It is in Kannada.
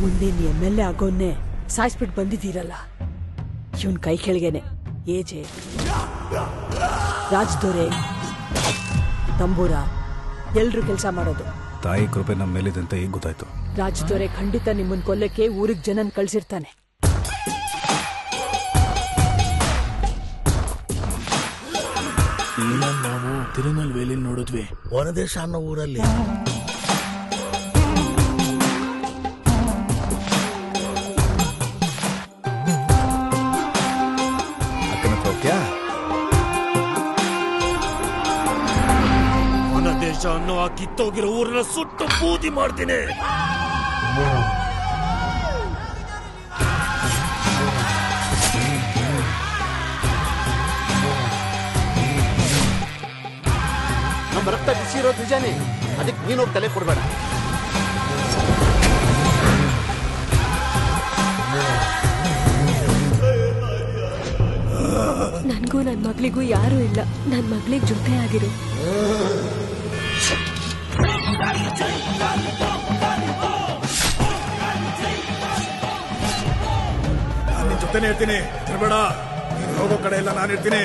ಮುಂದಿನ MLA ಆಗೋನ್ನೇ ಸಾಯಿಸ್ಬಿಟ್ಟು ಬಂದಿದ್ದೀರಲ್ಲ, ಇವನ್ ಕೈ ಕೆಳಗೇನೆ ಏಜೆ ರಾಜ್ದೊರೆ ತಂಬೂರ ಎಲ್ರು ಕೆಲಸ ಮಾಡೋದು. ತಾಯಿ ಕೃಪೆ ನಮ್ಮ ಮೇಲಿದೆ ಅಂತ ಈಗ ಗೊತ್ತಾಯ್ತು. ರಾಜ್ದೊರೆ ಖಂಡಿತ ನಿಮ್ಮನ್ ಕೊಲ್ಲಕ್ಕೆ ಊರಿಗೆ ಜನನ್ ಕಳ್ಸಿರ್ತಾನೆ. ನಾವು ತಿರುನಲ್ವೇಲಿ ನೋಡಿದ್ವಿ, ವನದೇಶ ಅನ್ನೋ ಊರಲ್ಲಿ. ವನದೇಶ ಅನ್ನೋ ಆ ಕಿತ್ತೋಗಿರೋ ಊರನ್ನ ಸುಟ್ಟು ಬೂದಿ ಮಾಡ್ತೀನಿ. ನಮ್ಮ ರಕ್ತ ಬಿಸಿ ಇರೋದು ನಿಜಾನೇ, ಅದಕ್ಕೆ ನೀನೋಗಿ ತಲೆ ಕೊಡ್ಬೇಡ. ನನ್ಗೂ ನನ್ ಮಗಳಿಗೂ ಯಾರು ಇಲ್ಲ, ನನ್ ಮಗಳಿಗೆ ಜೊತೆ ಆಗಿರು. ನಾನು ನಿನ್ ಜೊತೆನೇ ಇರ್ತೀನಿ, ತಿರ್ಬೇಡ. ನೀನು ಹೋಗೋ ಕಡೆ ಎಲ್ಲ ನಾನು ಇರ್ತೀನಿ.